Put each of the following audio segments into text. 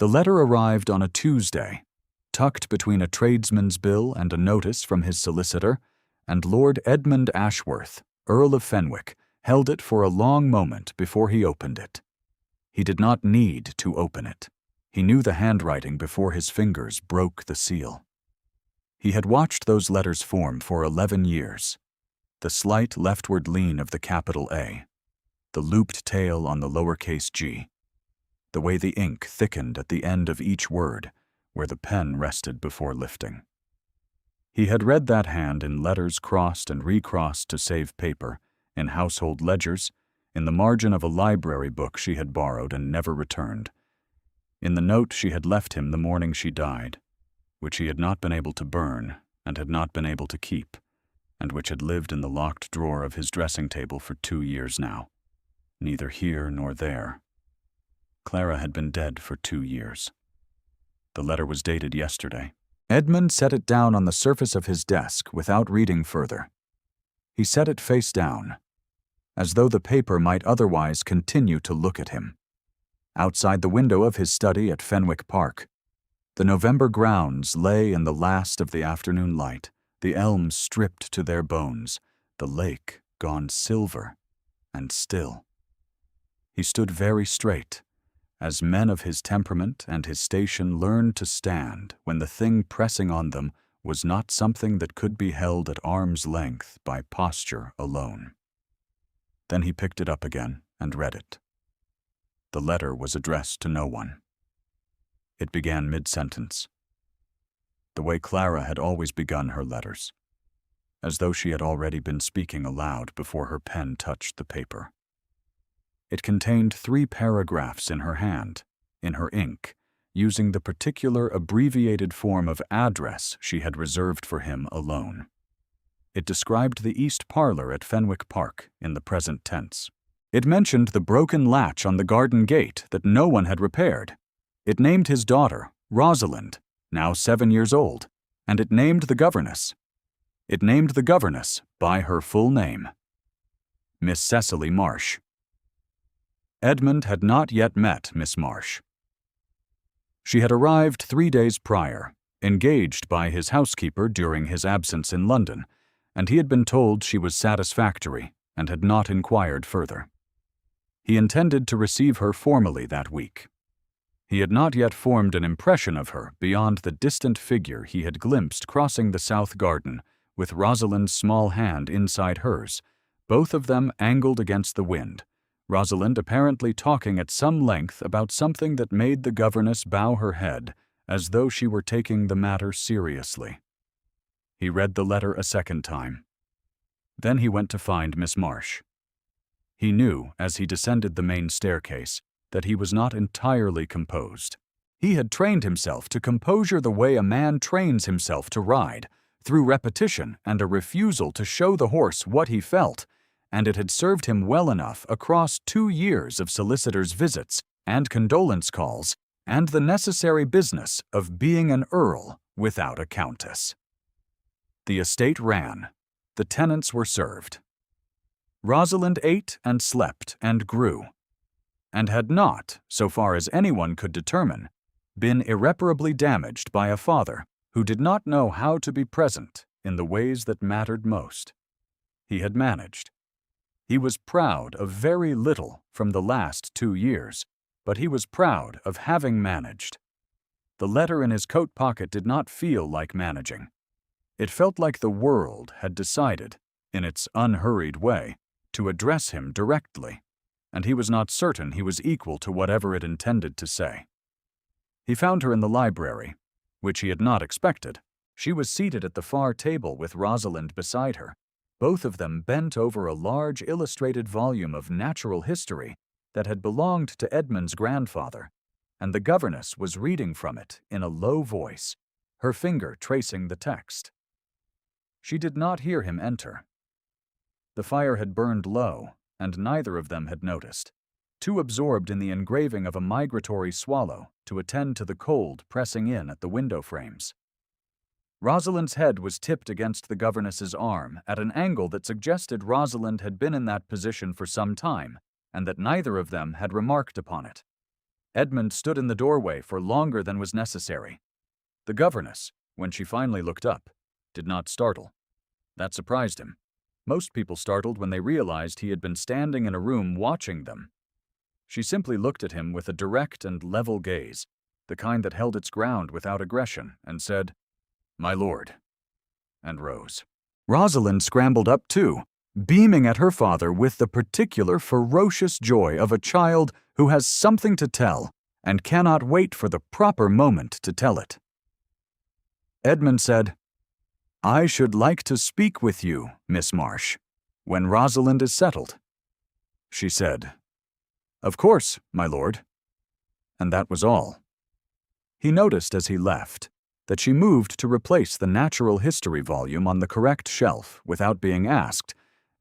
The letter arrived on a Tuesday, tucked between a tradesman's bill and a notice from his solicitor, and Lord Edmund Ashworth, Earl of Fenwick, held it for a long moment before he opened it. He did not need to open it. He knew the handwriting before his fingers broke the seal. He had watched those letters form for 11 years. The slight leftward lean of the capital A, the looped tail on the lowercase g, the way the ink thickened at the end of each word where the pen rested before lifting. He had read that hand in letters crossed and recrossed to save paper, in household ledgers, in the margin of a library book she had borrowed and never returned, in the note she had left him the morning she died, which he had not been able to burn and had not been able to keep, and which had lived in the locked drawer of his dressing table for 2 years now, neither here nor there. Clara had been dead for 2 years. The letter was dated yesterday. Edmund set it down on the surface of his desk without reading further. He set it face down, as though the paper might otherwise continue to look at him. Outside the window of his study at Fenwick Park, the November grounds lay in the last of the afternoon light, the elms stripped to their bones, the lake gone silver and still. He stood very straight, as men of his temperament and his station learned to stand when the thing pressing on them was not something that could be held at arm's length by posture alone. Then he picked it up again and read it. The letter was addressed to no one. It began mid-sentence, the way Clara had always begun her letters, as though she had already been speaking aloud before her pen touched the paper. It contained 3 paragraphs in her hand, in her ink, using the particular abbreviated form of address she had reserved for him alone. It described the east parlor at Fenwick Park in the present tense. It mentioned the broken latch on the garden gate that no one had repaired. It named his daughter, Rosalind, now 7 years old, and it named the governess. It named the governess by her full name, Miss Cecily Marsh. Edmund had not yet met Miss Marsh. She had arrived 3 days prior, engaged by his housekeeper during his absence in London, and he had been told she was satisfactory and had not inquired further. He intended to receive her formally that week. He had not yet formed an impression of her beyond the distant figure he had glimpsed crossing the south garden with Rosalind's small hand inside hers, both of them angled against the wind, Rosalind apparently talking at some length about something that made the governess bow her head as though she were taking the matter seriously. He read the letter a second time. Then he went to find Miss Marsh. He knew, as he descended the main staircase, that he was not entirely composed. He had trained himself to composure the way a man trains himself to ride, through repetition and a refusal to show the horse what he felt, and it had served him well enough across 2 years of solicitors' visits and condolence calls and the necessary business of being an earl without a countess. The estate ran. The tenants were served. Rosalind ate and slept and grew, and had not, so far as anyone could determine, been irreparably damaged by a father who did not know how to be present in the ways that mattered most. He had managed. He was proud of very little from the last 2 years, but he was proud of having managed. The letter in his coat pocket did not feel like managing. It felt like the world had decided, in its unhurried way, to address him directly, and he was not certain he was equal to whatever it intended to say. He found her in the library, which he had not expected. She was seated at the far table with Rosalind beside her, both of them bent over a large illustrated volume of natural history that had belonged to Edmund's grandfather, and the governess was reading from it in a low voice, her finger tracing the text. She did not hear him enter. The fire had burned low, and neither of them had noticed, too absorbed in the engraving of a migratory swallow to attend to the cold pressing in at the window frames. Rosalind's head was tipped against the governess's arm at an angle that suggested Rosalind had been in that position for some time, and that neither of them had remarked upon it. Edmund stood in the doorway for longer than was necessary. The governess, when she finally looked up, did not startle. That surprised him. Most people startled when they realized he had been standing in a room watching them. She simply looked at him with a direct and level gaze, the kind that held its ground without aggression, and said, "My lord," and rose. Rosalind scrambled up too, beaming at her father with the particular ferocious joy of a child who has something to tell and cannot wait for the proper moment to tell it. Edmund said, "I should like to speak with you, Miss Marsh, when Rosalind is settled." She said, "Of course, my lord." And that was all. He noticed as he left that she moved to replace the natural history volume on the correct shelf without being asked,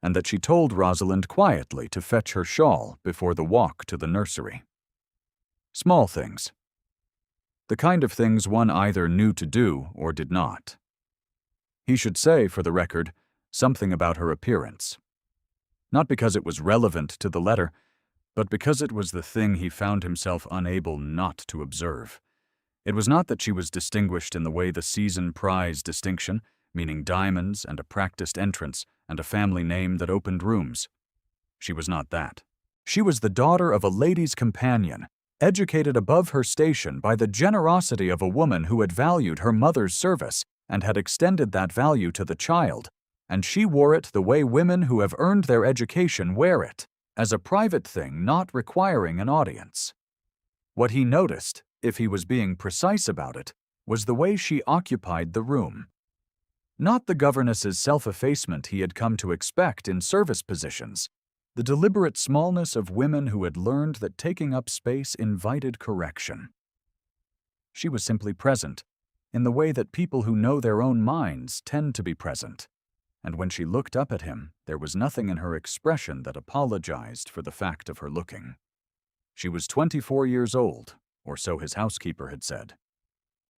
and that she told Rosalind quietly to fetch her shawl before the walk to the nursery. Small things. The kind of things one either knew to do or did not. He should say, for the record, something about her appearance. Not because it was relevant to the letter, but because it was the thing he found himself unable not to observe. It was not that she was distinguished in the way the season prize distinction, meaning diamonds and a practiced entrance and a family name that opened rooms. She was not that. She was the daughter of a lady's companion, educated above her station by the generosity of a woman who had valued her mother's service and had extended that value to the child, and she wore it the way women who have earned their education wear it, as a private thing not requiring an audience. What he noticed, if he was being precise about it, was the way she occupied the room. Not the governess's self-effacement he had come to expect in service positions, the deliberate smallness of women who had learned that taking up space invited correction. She was simply present, in the way that people who know their own minds tend to be present, and when she looked up at him, there was nothing in her expression that apologized for the fact of her looking. She was 24 years old, or so his housekeeper had said.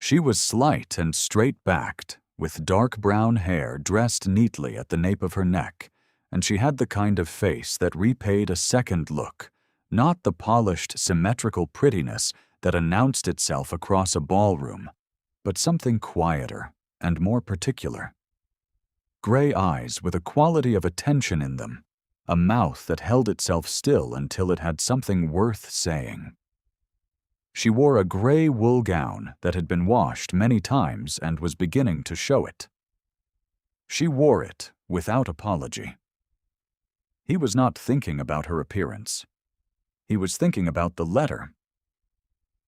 She was slight and straight-backed, with dark brown hair dressed neatly at the nape of her neck, and she had the kind of face that repaid a second look, not the polished, symmetrical prettiness that announced itself across a ballroom, but something quieter and more particular. Gray eyes with a quality of attention in them, a mouth that held itself still until it had something worth saying. She wore a gray wool gown that had been washed many times and was beginning to show it. She wore it without apology. He was not thinking about her appearance. He was thinking about the letter.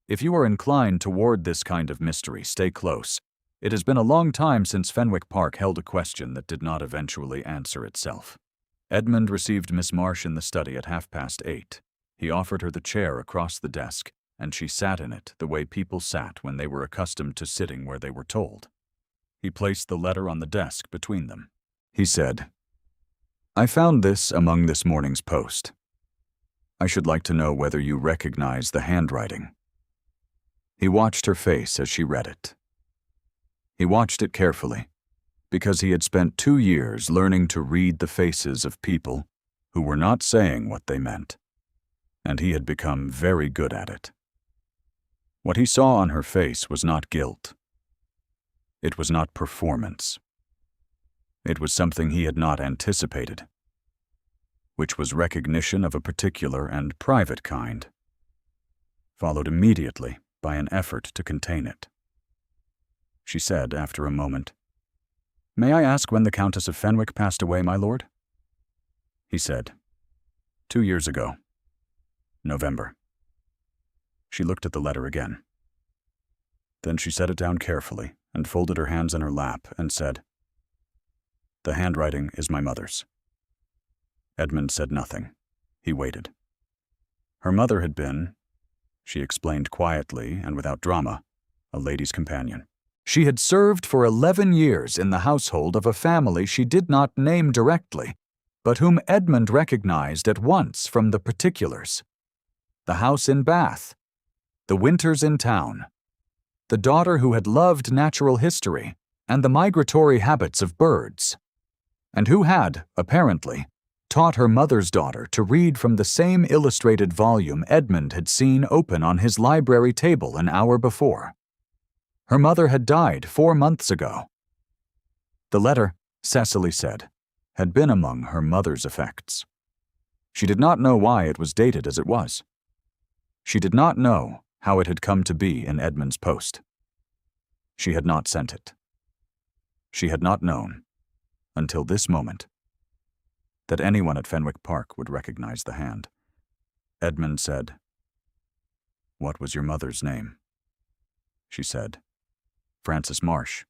If you are inclined toward this kind of mystery, stay close. It has been a long time since Fenwick Park held a question that did not eventually answer itself. Edmund received Miss Marsh in the study at 8:30. He offered her the chair across the desk, and she sat in it the way people sat when they were accustomed to sitting where they were told. He placed the letter on the desk between them. He said, "I found this among this morning's post. I should like to know whether you recognize the handwriting." He watched her face as she read it. He watched it carefully, because he had spent 2 years learning to read the faces of people who were not saying what they meant, and he had become very good at it. What he saw on her face was not guilt. It was not performance. It was something he had not anticipated, which was recognition of a particular and private kind, followed immediately by an effort to contain it. She said after a moment, "May I ask when the Countess of Fenwick passed away, my lord?" He said, 2 years ago, November. She looked at the letter again. Then she set it down carefully and folded her hands in her lap and said, "The handwriting is my mother's." Edmund said nothing. He waited. Her mother had been, she explained quietly and without drama, a lady's companion. She had served for 11 years in the household of a family she did not name directly, but whom Edmund recognized at once from the particulars. The house in Bath, the winters in town, the daughter who had loved natural history and the migratory habits of birds, and who had, apparently, taught her mother's daughter to read from the same illustrated volume Edmund had seen open on his library table an hour before. Her mother had died 4 months ago. The letter, Cecily said, had been among her mother's effects. She did not know why it was dated as it was. She did not know how it had come to be in Edmund's post. She had not sent it. She had not known, until this moment, that anyone at Fenwick Park would recognize the hand. Edmund said, "What was your mother's name?" She said, "Frances Marsh."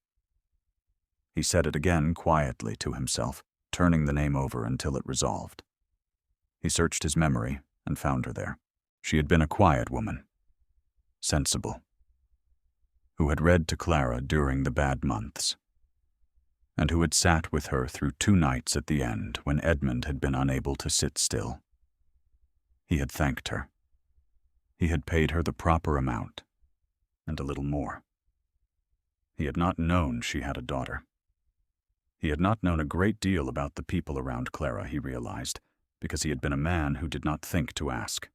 He said it again quietly to himself, turning the name over until it resolved. He searched his memory and found her there. She had been a quiet woman, sensible, who had read to Clara during the bad months, and who had sat with her through 2 nights at the end when Edmund had been unable to sit still. He had thanked her. He had paid her the proper amount, and a little more. He had not known she had a daughter. He had not known a great deal about the people around Clara, he realized, because he had been a man who did not think to ask.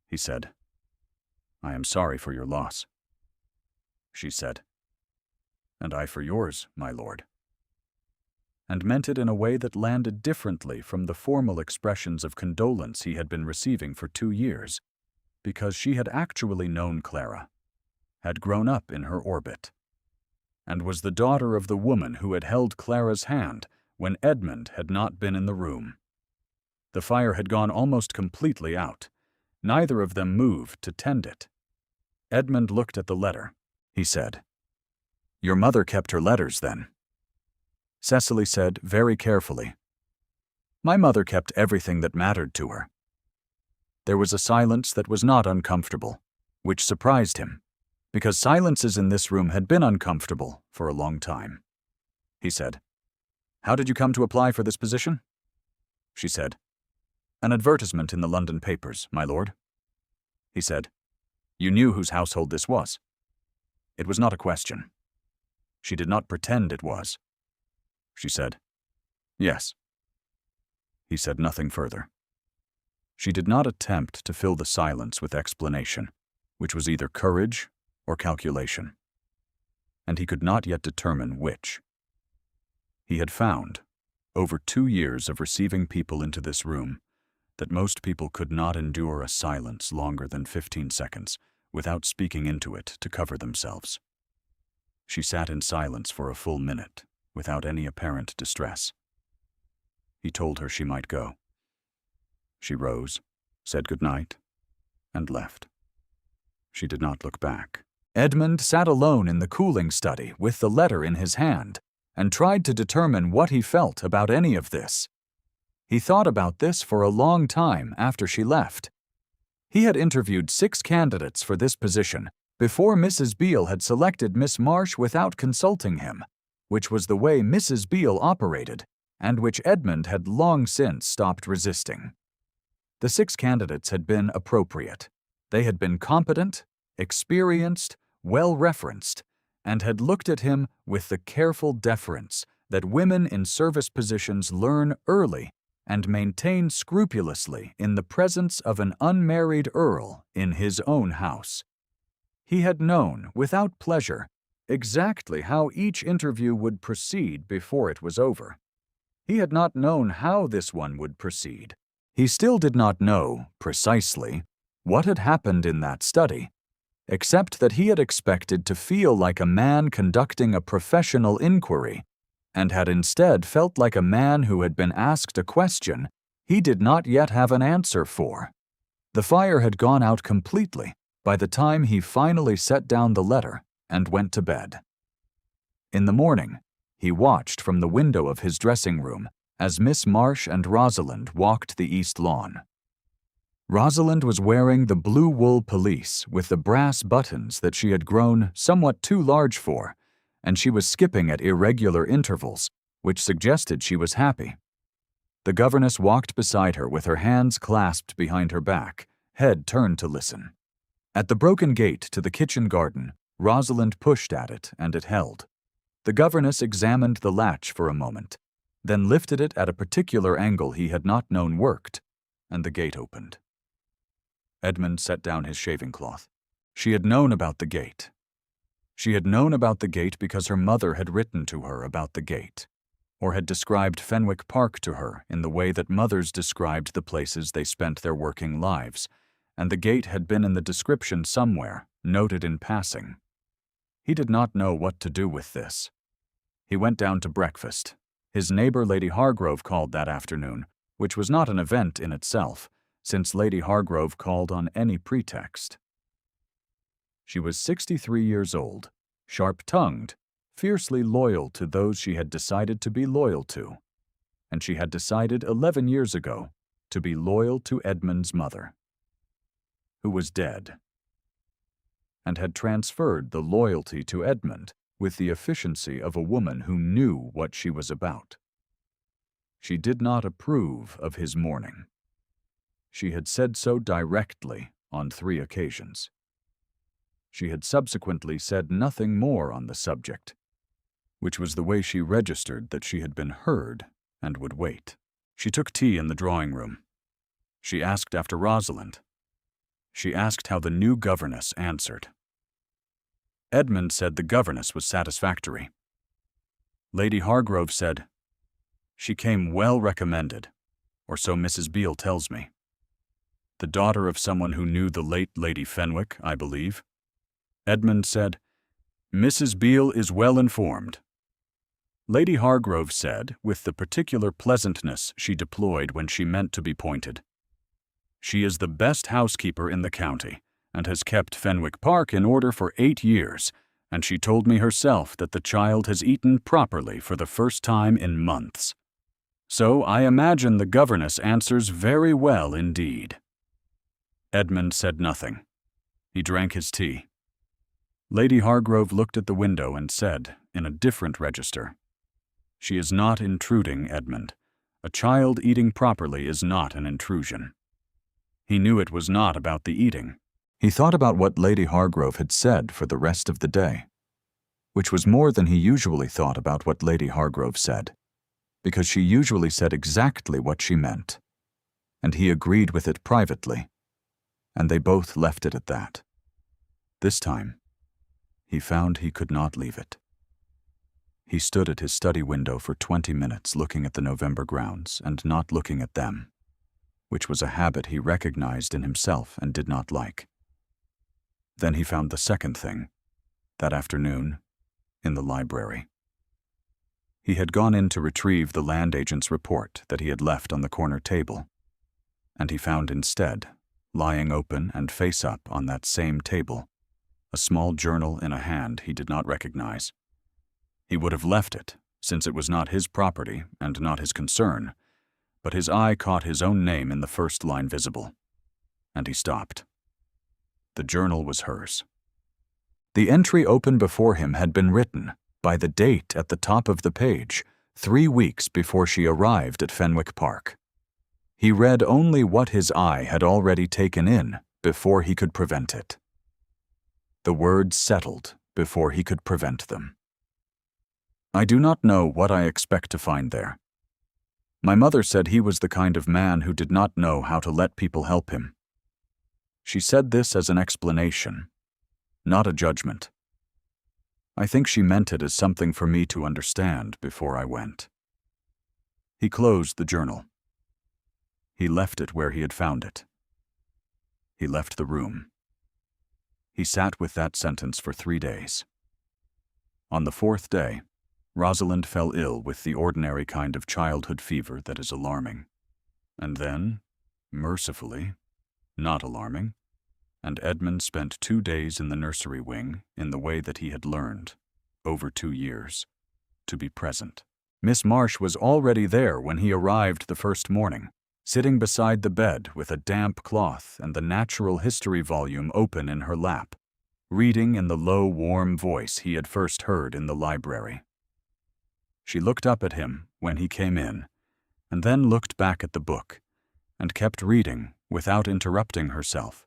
He said, "I am sorry for your loss." She said, "And I for yours, my lord," and meant it in a way that landed differently from the formal expressions of condolence he had been receiving for 2 years, because she had actually known Clara, had grown up in her orbit, and was the daughter of the woman who had held Clara's hand when Edmund had not been in the room. The fire had gone almost completely out. Neither of them moved to tend it. Edmund looked at the letter. He said, "Your mother kept her letters, then?" Cecily said very carefully, "My mother kept everything that mattered to her." There was a silence that was not uncomfortable, which surprised him, because silences in this room had been uncomfortable for a long time. He said, "How did you come to apply for this position?" She said, "An advertisement in the London papers, my lord." He said, "You knew whose household this was?" It was not a question. She did not pretend it was. She said, "Yes." He said nothing further. She did not attempt to fill the silence with explanation, which was either courage or calculation, and he could not yet determine which. He had found, over 2 years of receiving people into this room, that most people could not endure a silence longer than 15 seconds without speaking into it to cover themselves. She sat in silence for a full minute, without any apparent distress. He told her she might go. She rose, said good night, and left. She did not look back. Edmund sat alone in the cooling study with the letter in his hand and tried to determine what he felt about any of this. He thought about this for a long time after she left. He had interviewed 6 candidates for this position before Mrs. Beale had selected Miss Marsh without consulting him, which was the way Mrs. Beale operated, and which Edmund had long since stopped resisting. The 6 candidates had been appropriate. They had been competent, experienced, well-referenced, and had looked at him with the careful deference that women in service positions learn early and maintain scrupulously in the presence of an unmarried earl in his own house. He had known, without pleasure, exactly how each interview would proceed before it was over. He had not known how this one would proceed. He still did not know, precisely, what had happened in that study, except that he had expected to feel like a man conducting a professional inquiry, and had instead felt like a man who had been asked a question he did not yet have an answer for. The fire had gone out completely by the time he finally set down the letter and went to bed. In the morning, he watched from the window of his dressing room as Miss Marsh and Rosalind walked the east lawn. Rosalind was wearing the blue wool pelisse with the brass buttons that she had grown somewhat too large for, and she was skipping at irregular intervals, which suggested she was happy. The governess walked beside her with her hands clasped behind her back, head turned to listen. At the broken gate to the kitchen garden, Rosalind pushed at it, and it held. The governess examined the latch for a moment, then lifted it at a particular angle he had not known worked, and the gate opened. Edmund set down his shaving cloth. She had known about the gate. She had known about the gate because her mother had written to her about the gate, or had described Fenwick Park to her in the way that mothers described the places they spent their working lives, and the gate had been in the description somewhere, noted in passing. He did not know what to do with this. He went down to breakfast. His neighbor Lady Hargrove called that afternoon, which was not an event in itself, since Lady Hargrove called on any pretext. She was 63 years old, sharp-tongued, fiercely loyal to those she had decided to be loyal to, and she had decided 11 years ago to be loyal to Edmund's mother, who was dead, and had transferred the loyalty to Edmund with the efficiency of a woman who knew what she was about. She did not approve of his mourning. She had said so directly on 3 occasions. She had subsequently said nothing more on the subject, which was the way she registered that she had been heard and would wait. She took tea in the drawing room. She asked after Rosalind. She asked how the new governess answered. Edmund said the governess was satisfactory. Lady Hargrove said, "She came well recommended, or so Mrs. Beale tells me. The daughter of someone who knew the late Lady Fenwick, I believe." Edmund said, "Mrs. Beale is well informed." Lady Hargrove said, with the particular pleasantness she deployed when she meant to be pointed, "She is the best housekeeper in the county, and has kept Fenwick Park in order for 8 years, and she told me herself that the child has eaten properly for the first time in months. So I imagine the governess answers very well indeed." Edmund said nothing. He drank his tea. Lady Hargrove looked at the window and said, in a different register, "She is not intruding, Edmund. A child eating properly is not an intrusion." He knew it was not about the eating. He thought about what Lady Hargrove had said for the rest of the day, which was more than he usually thought about what Lady Hargrove said, because she usually said exactly what she meant, and he agreed with it privately, and they both left it at that. This time, he found he could not leave it. He stood at his study window for 20 minutes looking at the November grounds and not looking at them, which was a habit he recognized in himself and did not like. Then he found the second thing, that afternoon, in the library. He had gone in to retrieve the land agent's report that he had left on the corner table, and he found instead, lying open and face up on that same table, a small journal in a hand he did not recognize. He would have left it, since it was not his property and not his concern, but his eye caught his own name in the first line visible, and he stopped. The journal was hers. The entry open before him had been written, by the date at the top of the page, 3 weeks before she arrived at Fenwick Park. He read only what his eye had already taken in before he could prevent it. The words settled before he could prevent them. "I do not know what I expect to find there. My mother said he was the kind of man who did not know how to let people help him. She said this as an explanation, not a judgment. I think she meant it as something for me to understand before I went." He closed the journal. He left it where he had found it. He left the room. He sat with that sentence for 3 days. On the 4th day, Rosalind fell ill with the ordinary kind of childhood fever that is alarming. And then, mercifully, not alarming, and Edmund spent 2 days in the nursery wing in the way that he had learned, over 2 years, to be present. Miss Marsh was already there when he arrived the first morning, sitting beside the bed with a damp cloth and the natural history volume open in her lap, reading in the low, warm voice he had first heard in the library. She looked up at him when he came in, and then looked back at the book, and kept reading without interrupting herself,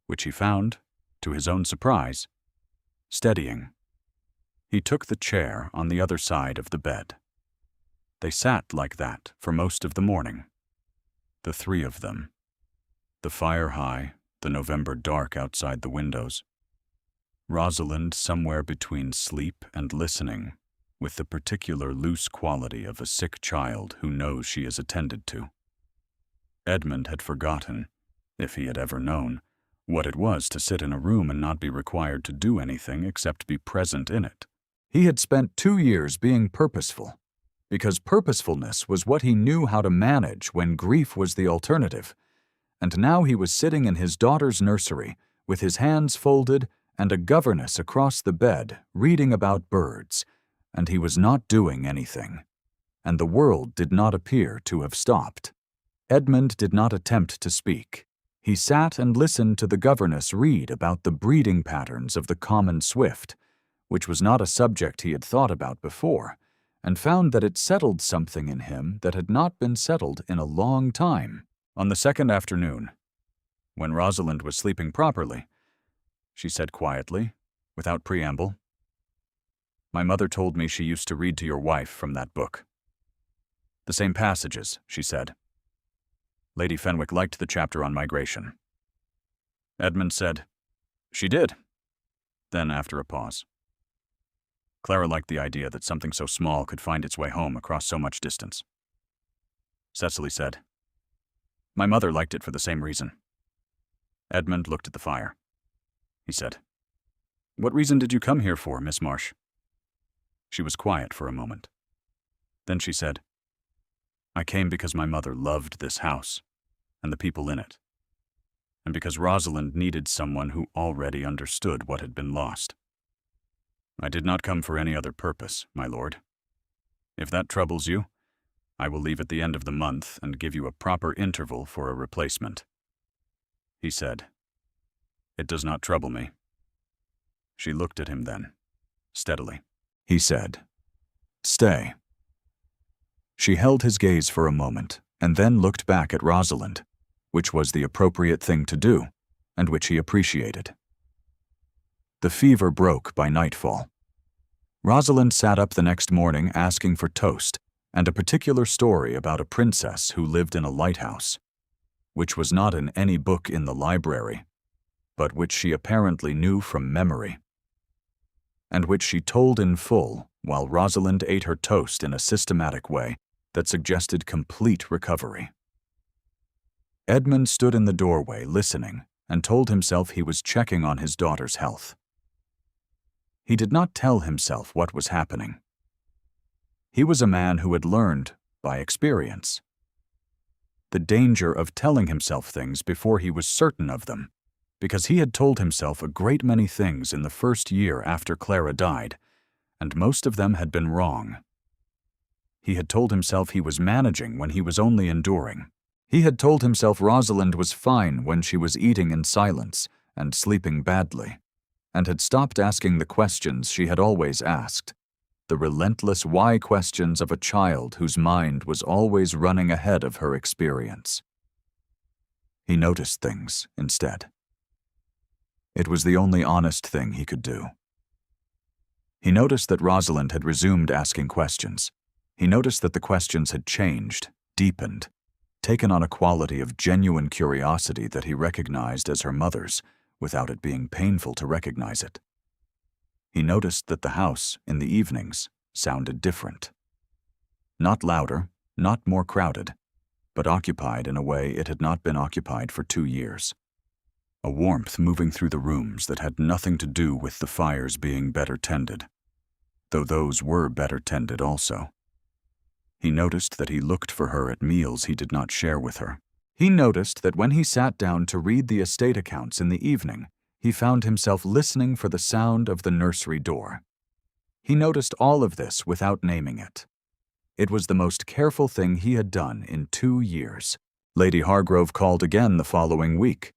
which he found, to his own surprise, steadying. He took the chair on the other side of the bed. They sat like that for most of the morning. The three of them. The fire high, the November dark outside the windows. Rosalind somewhere between sleep and listening, with the particular loose quality of a sick child who knows she is attended to. Edmund had forgotten, if he had ever known, what it was to sit in a room and not be required to do anything except be present in it. He had spent 2 years being purposeful, because purposefulness was what he knew how to manage when grief was the alternative, and now he was sitting in his daughter's nursery with his hands folded and a governess across the bed reading about birds, and he was not doing anything, and the world did not appear to have stopped. Edmund did not attempt to speak. He sat and listened to the governess read about the breeding patterns of the common swift, which was not a subject he had thought about before, and found that it settled something in him that had not been settled in a long time. On the second afternoon, when Rosalind was sleeping properly, she said quietly, without preamble, "My mother told me she used to read to your wife from that book. The same passages," she said. Lady Fenwick liked the chapter on migration. Edmund said, "She did." Then, after a pause, "Clara liked the idea that something so small could find its way home across so much distance." Cecily said, "My mother liked it for the same reason." Edmund looked at the fire. He said, "What reason did you come here for, Miss Marsh?" She was quiet for a moment. Then she said, "I came because my mother loved this house and the people in it, and because Rosalind needed someone who already understood what had been lost. I did not come for any other purpose, my lord. If that troubles you, I will leave at the end of the month and give you a proper interval for a replacement." He said, "It does not trouble me." She looked at him then, steadily. He said, "Stay." She held his gaze for a moment and then looked back at Rosalind, which was the appropriate thing to do, and which he appreciated. The fever broke by nightfall. Rosalind sat up the next morning asking for toast and a particular story about a princess who lived in a lighthouse, which was not in any book in the library, but which she apparently knew from memory, and which she told in full while Rosalind ate her toast in a systematic way that suggested complete recovery. Edmund stood in the doorway listening and told himself he was checking on his daughter's health. He did not tell himself what was happening. He was a man who had learned, by experience, the danger of telling himself things before he was certain of them, because he had told himself a great many things in the first year after Clara died, and most of them had been wrong. He had told himself he was managing when he was only enduring. He had told himself Rosalind was fine when she was eating in silence and sleeping badly, and had stopped asking the questions she had always asked, the relentless why questions of a child whose mind was always running ahead of her experience. He noticed things instead. It was the only honest thing he could do. He noticed that Rosalind had resumed asking questions. He noticed that the questions had changed, deepened, taken on a quality of genuine curiosity that he recognized as her mother's, without it being painful to recognize it. He noticed that the house, in the evenings, sounded different. Not louder, not more crowded, but occupied in a way it had not been occupied for 2 years. A warmth moving through the rooms that had nothing to do with the fires being better tended, though those were better tended also. He noticed that he looked for her at meals he did not share with her. He noticed that when he sat down to read the estate accounts in the evening, he found himself listening for the sound of the nursery door. He noticed all of this without naming it. It was the most careful thing he had done in 2 years. Lady Hargrove called again the following week,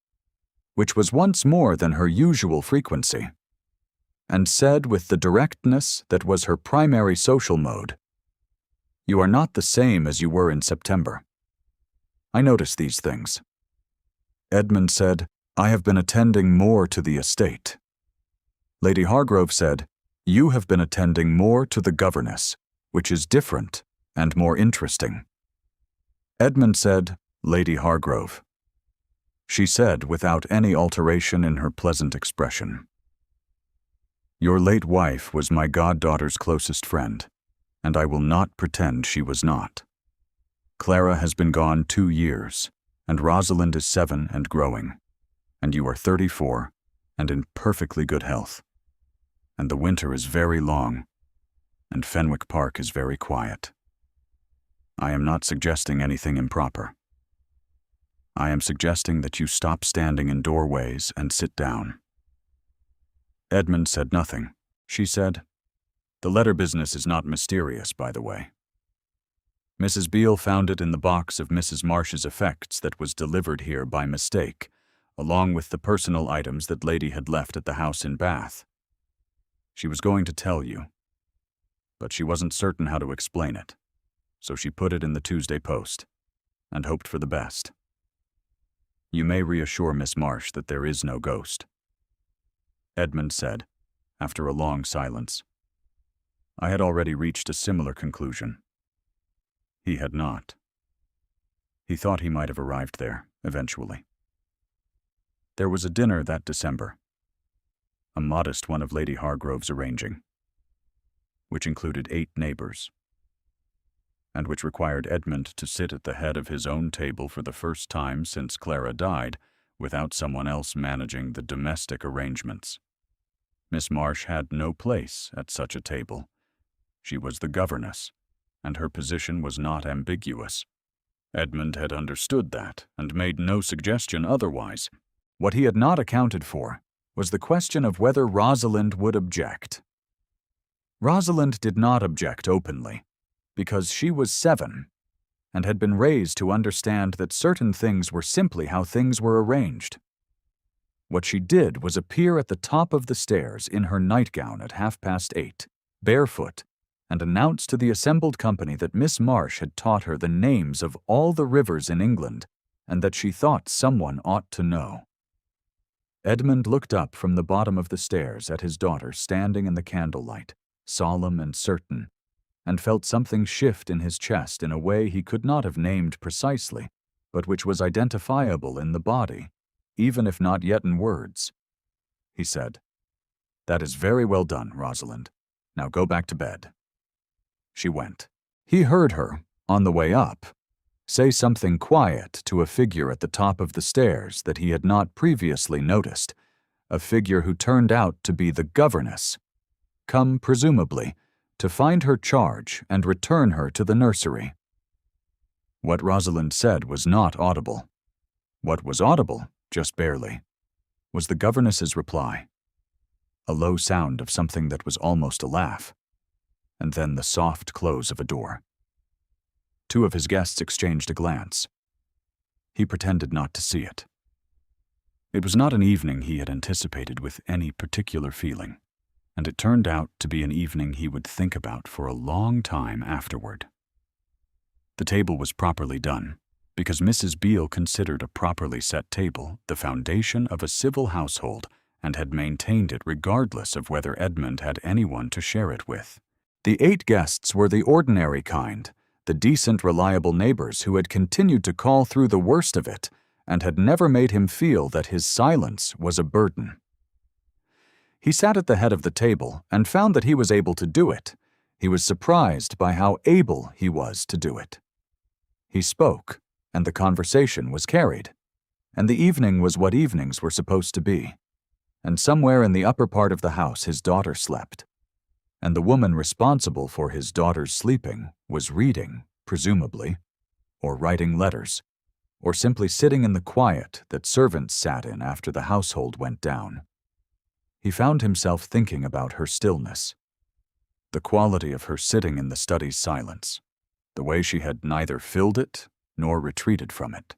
which was once more than her usual frequency, and said with the directness that was her primary social mode, "You are not the same as you were in September. I notice these things." Edmund said, "I have been attending more to the estate." Lady Hargrove said, "You have been attending more to the governess, which is different and more interesting. Edmund said, "Lady Hargrove." She said, without any alteration in her pleasant expression, "Your late wife was my goddaughter's closest friend, and I will not pretend she was not. Clara has been gone 2 years, and Rosalind is 7 and growing, and you are 34 and in perfectly good health. And the winter is very long, and Fenwick Park is very quiet. I am not suggesting anything improper. I am suggesting that you stop standing in doorways and sit down." Edmund said nothing. She said, "The letter business is not mysterious, by the way. Mrs. Beale found it in the box of Mrs. Marsh's effects that was delivered here by mistake, along with the personal items that Lady had left at the house in Bath. She was going to tell you, but she wasn't certain how to explain it, so she put it in the Tuesday Post, and hoped for the best. You may reassure Miss Marsh that there is no ghost." Edmund said, after a long silence. I had already reached a similar conclusion. He had not. He thought he might have arrived there, eventually. There was a dinner that December, a modest one of Lady Hargrove's arranging, which included 8 neighbors, and which required Edmund to sit at the head of his own table for the first time since Clara died, without someone else managing the domestic arrangements. Miss Marsh had no place at such a table. She was the governess, and her position was not ambiguous. Edmund had understood that, and made no suggestion otherwise. What he had not accounted for was the question of whether Rosalind would object. Rosalind did not object openly, because she was 7, and had been raised to understand that certain things were simply how things were arranged. What she did was appear at the top of the stairs in her nightgown at 8:30, barefoot, and announce to the assembled company that Miss Marsh had taught her the names of all the rivers in England, and that she thought someone ought to know. Edmund looked up from the bottom of the stairs at his daughter standing in the candlelight, solemn and certain, and felt something shift in his chest in a way he could not have named precisely, but which was identifiable in the body, even if not yet in words. He said, "That is very well done, Rosalind. Now go back to bed." She went. He heard her, on the way up, say something quiet to a figure at the top of the stairs that he had not previously noticed, a figure who turned out to be the governess, come, presumably, to find her charge and return her to the nursery. What Rosalind said was not audible. What was audible, just barely, was the governess's reply, a low sound of something that was almost a laugh, and then the soft close of a door. 2 of his guests exchanged a glance. He pretended not to see it. It was not an evening he had anticipated with any particular feeling, and it turned out to be an evening he would think about for a long time afterward. The table was properly done, because Mrs. Beale considered a properly set table the foundation of a civil household and had maintained it regardless of whether Edmund had anyone to share it with. The 8 guests were the ordinary kind, the decent, reliable neighbors who had continued to call through the worst of it and had never made him feel that his silence was a burden. He sat at the head of the table and found that he was able to do it. He was surprised by how able he was to do it. He spoke, and the conversation was carried, and the evening was what evenings were supposed to be. And somewhere in the upper part of the house his daughter slept, and the woman responsible for his daughter's sleeping was reading, presumably, or writing letters, or simply sitting in the quiet that servants sat in after the household went down. He found himself thinking about her stillness, the quality of her sitting in the study's silence, the way she had neither filled it nor retreated from it.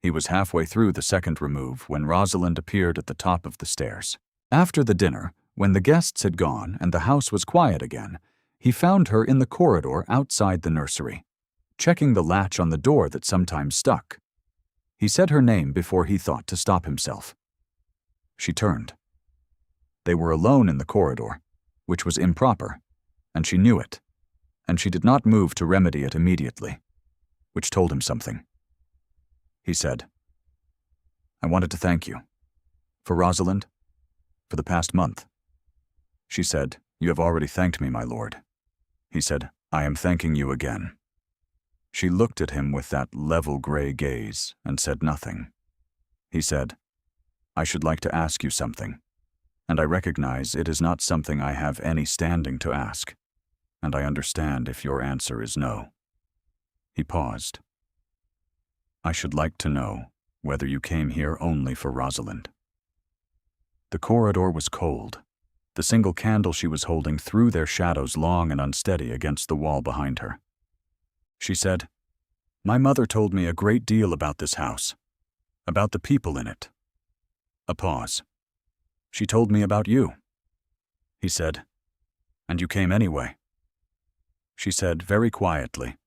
He was halfway through the second remove when Rosalind appeared at the top of the stairs. After the dinner, when the guests had gone and the house was quiet again, he found her in the corridor outside the nursery, checking the latch on the door that sometimes stuck. He said her name before he thought to stop himself. She turned. They were alone in the corridor, which was improper, and she knew it, and she did not move to remedy it immediately, which told him something. He said, "I wanted to thank you. For Rosalind? For the past month." She said, "You have already thanked me, my lord." He said, "I am thanking you again." She looked at him with that level gray gaze and said nothing. He said, "I should like to ask you something, and I recognize it is not something I have any standing to ask, and I understand if your answer is no." He paused. "I should like to know whether you came here only for Rosalind." The corridor was cold. The single candle she was holding threw their shadows long and unsteady against the wall behind her. She said, "My mother told me a great deal about this house, about the people in it." A pause. "She told me about you." He said, "And you came anyway." She said very quietly,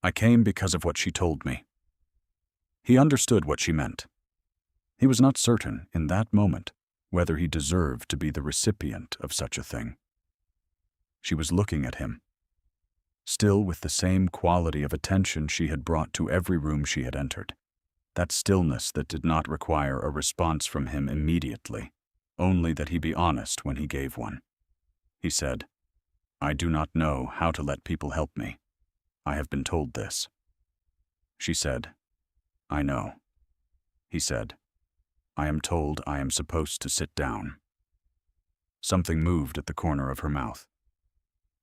"I came because of what she told me." He understood what she meant. He was not certain, in that moment, whether he deserved to be the recipient of such a thing. She was looking at him, still with the same quality of attention she had brought to every room she had entered, that stillness that did not require a response from him immediately, only that he be honest when he gave one. He said, "I do not know how to let people help me. I have been told this." She said, "I know." He said, "I am told I am supposed to sit down." Something moved at the corner of her mouth.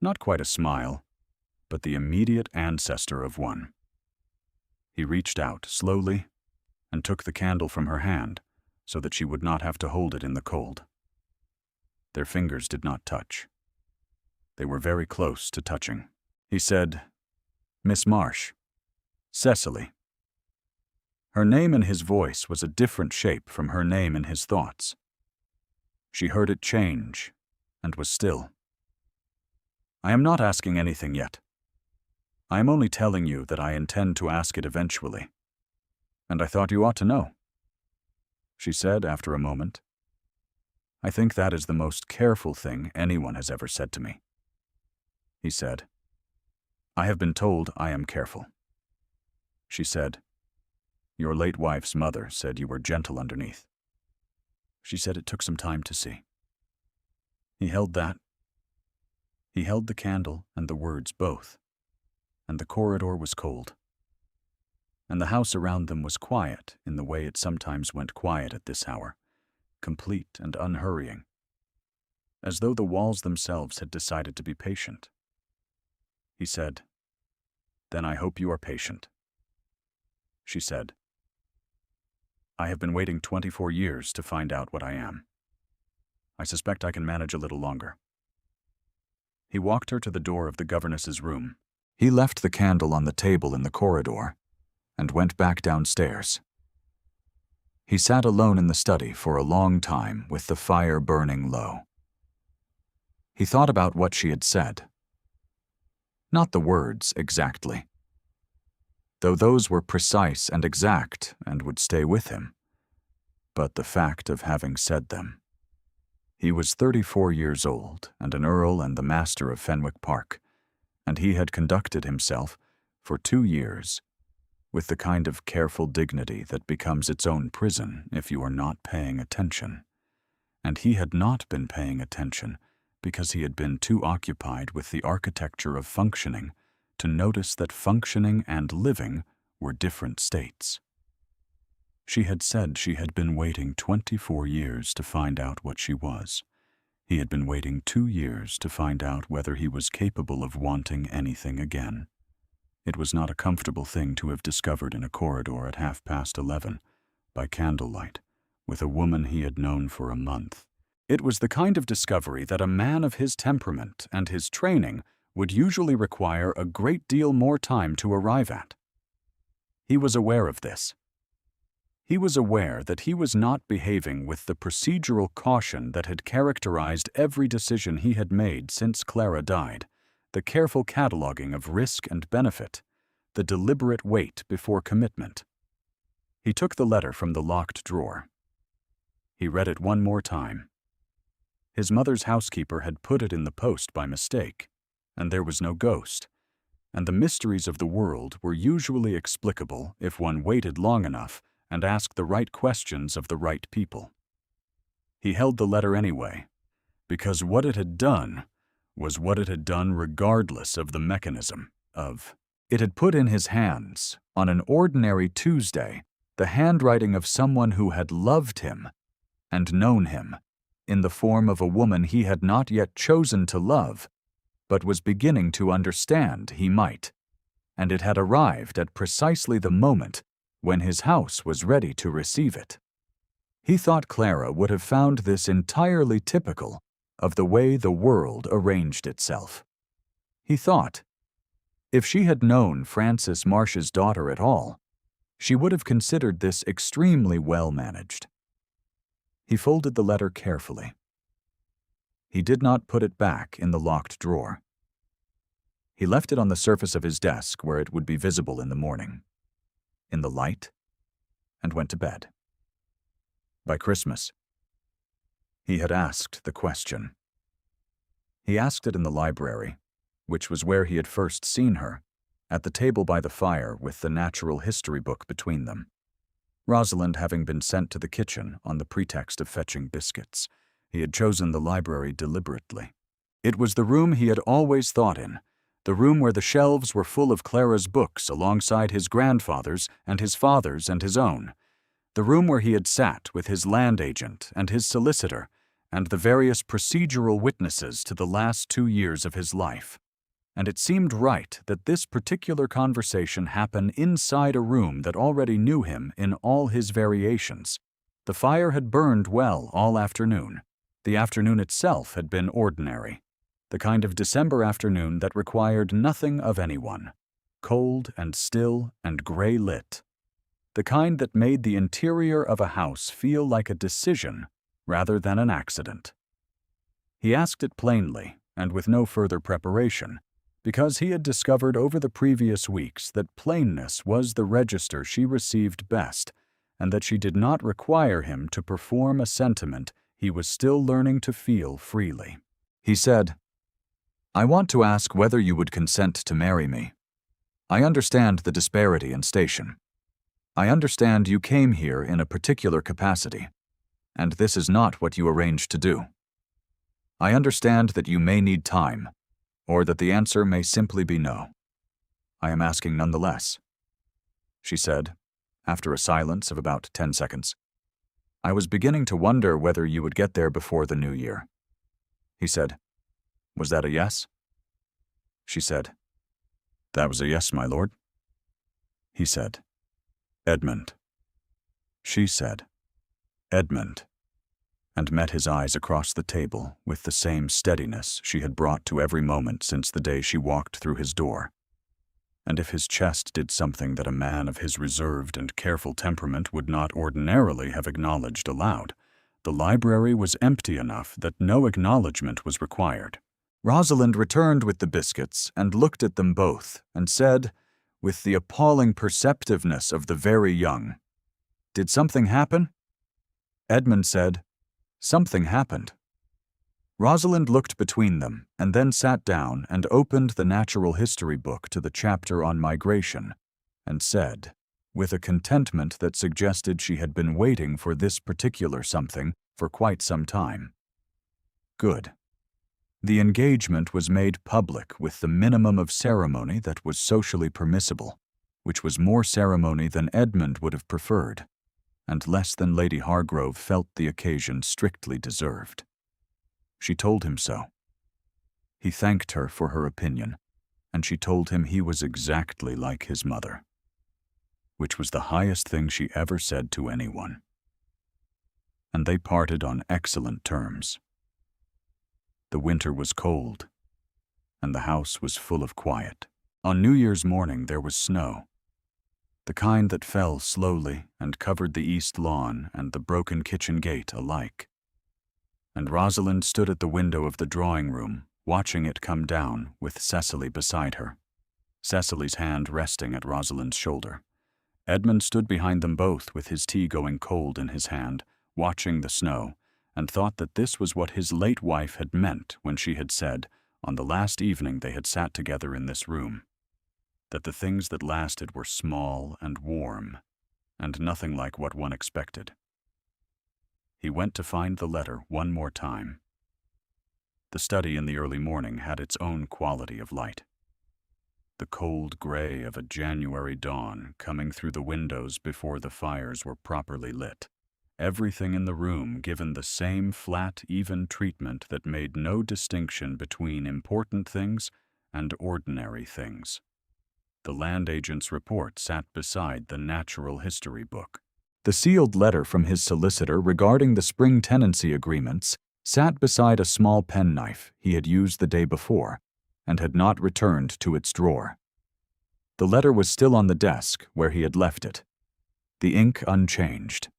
Not quite a smile, but the immediate ancestor of one. He reached out slowly and took the candle from her hand so that she would not have to hold it in the cold. Their fingers did not touch. They were very close to touching. He said, "Miss Marsh, Cecily." Her name in his voice was a different shape from her name in his thoughts. She heard it change and was still. "I am not asking anything yet. I am only telling you that I intend to ask it eventually. And I thought you ought to know." She said after a moment, "I think that is the most careful thing anyone has ever said to me." He said, "I have been told I am careful." She said, "Your late wife's mother said you were gentle underneath." She said it took some time to see. He held that. He held the candle and the words both, and the corridor was cold. And the house around them was quiet in the way it sometimes went quiet at this hour, complete and unhurrying, as though the walls themselves had decided to be patient. He said, "Then I hope you are patient." She said, "I have been waiting 24 years to find out what I am. I suspect I can manage a little longer." He walked her to the door of the governess's room. He left the candle on the table in the corridor and went back downstairs. He sat alone in the study for a long time with the fire burning low. He thought about what she had said. Not the words exactly, though those were precise and exact and would stay with him, but the fact of having said them. He was 34 years old and an earl and the master of Fenwick Park, and he had conducted himself for 2 years with the kind of careful dignity that becomes its own prison if you are not paying attention. And he had not been paying attention because he had been too occupied with the architecture of functioning to notice that functioning and living were different states. She had said she had been waiting 24 years to find out what she was. He had been waiting 2 years to find out whether he was capable of wanting anything again. It was not a comfortable thing to have discovered in a corridor at 11:30, by candlelight, with a woman he had known for a month. It was the kind of discovery that a man of his temperament and his training would usually require a great deal more time to arrive at. He was aware of this. He was aware that he was not behaving with the procedural caution that had characterized every decision he had made since Clara died, the careful cataloging of risk and benefit, the deliberate wait before commitment. He took the letter from the locked drawer. He read it one more time. His mother's housekeeper had put it in the post by mistake. and there was no ghost, and the mysteries of the world were usually explicable if one waited long enough and asked the right questions of the right people. He held the letter anyway, because what it had done was what it had done regardless of the mechanism of. It had put in his hands, on an ordinary Tuesday, the handwriting of someone who had loved him and known him in the form of a woman he had not yet chosen to love, but was beginning to understand he might, and it had arrived at precisely the moment when his house was ready to receive it. He thought Clara would have found this entirely typical of the way the world arranged itself. He thought, if she had known Francis Marsh's daughter at all, she would have considered this extremely well managed. He folded the letter carefully. He did not put it back in the locked drawer. He left it on the surface of his desk where it would be visible in the morning, in the light, and went to bed. By Christmas, he had asked the question. He asked it in the library, which was where he had first seen her, at the table by the fire with the natural history book between them, Rosalind having been sent to the kitchen on the pretext of fetching biscuits. He had chosen the library deliberately. It was the room he had always thought in, the room where the shelves were full of Clara's books alongside his grandfather's and his father's and his own, the room where he had sat with his land agent and his solicitor and the various procedural witnesses to the last 2 years of his life. And it seemed right that this particular conversation happen inside a room that already knew him in all his variations. The fire had burned well all afternoon. The afternoon itself had been ordinary, the kind of December afternoon that required nothing of anyone, cold and still and gray-lit, the kind that made the interior of a house feel like a decision rather than an accident. He asked it plainly and with no further preparation, because he had discovered over the previous weeks that plainness was the register she received best, and that she did not require him to perform a sentiment he was still learning to feel freely. He said, "I want to ask whether you would consent to marry me. I understand the disparity in station. I understand you came here in a particular capacity, and this is not what you arranged to do. I understand that you may need time, or that the answer may simply be no. I am asking nonetheless," she said, after a silence of about 10 seconds. "I was beginning to wonder whether you would get there before the new year." He said, "Was that a yes?" She said, "That was a yes, my lord." He said, "Edmund." She said, "Edmund," and met his eyes across the table with the same steadiness she had brought to every moment since the day she walked through his door. And if his chest did something that a man of his reserved and careful temperament would not ordinarily have acknowledged aloud, the library was empty enough that no acknowledgment was required. Rosalind returned with the biscuits and looked at them both and said, with the appalling perceptiveness of the very young, "Did something happen?" Edmund said, "Something happened." Rosalind looked between them and then sat down and opened the natural history book to the chapter on migration and said, with a contentment that suggested she had been waiting for this particular something for quite some time, "Good." The engagement was made public with the minimum of ceremony that was socially permissible, which was more ceremony than Edmund would have preferred, and less than Lady Hargrove felt the occasion strictly deserved. She told him so. He thanked her for her opinion, and she told him he was exactly like his mother, which was the highest thing she ever said to anyone. And they parted on excellent terms. The winter was cold, and the house was full of quiet. On New Year's morning there was snow, the kind that fell slowly and covered the east lawn and the broken kitchen gate alike. And Rosalind stood at the window of the drawing room, watching it come down with Cecily beside her, Cecily's hand resting at Rosalind's shoulder. Edmund stood behind them both with his tea going cold in his hand, watching the snow, and thought that this was what his late wife had meant when she had said, on the last evening they had sat together in this room, that the things that lasted were small and warm, and nothing like what one expected. He went to find the letter one more time. The study in the early morning had its own quality of light. The cold gray of a January dawn coming through the windows before the fires were properly lit. Everything in the room given the same flat, even treatment that made no distinction between important things and ordinary things. The land agent's report sat beside the natural history book. The sealed letter from his solicitor regarding the spring tenancy agreements sat beside a small penknife he had used the day before and had not returned to its drawer. The letter was still on the desk where he had left it, the ink unchanged,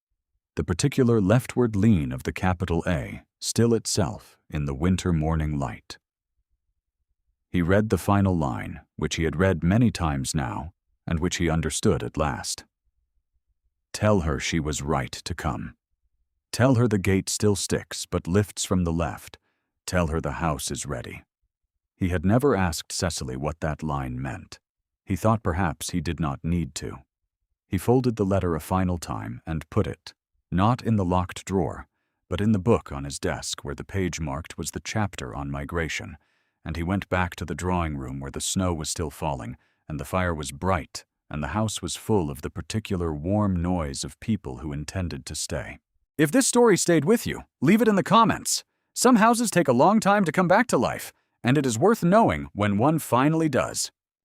the particular leftward lean of the capital A still itself in the winter morning light. He read the final line, which he had read many times now, and which he understood at last. Tell her she was right to come. Tell her the gate still sticks but lifts from the left. Tell her the house is ready. He had never asked Cecily what that line meant. He thought perhaps he did not need to. He folded the letter a final time and put it, not in the locked drawer, but in the book on his desk where the page marked was the chapter on migration, and he went back to the drawing room where the snow was still falling, and the fire was bright, and the house was full of the particular warm noise of people who intended to stay. If this story stayed with you, leave it in the comments. Some houses take a long time to come back to life, and it is worth knowing when one finally does.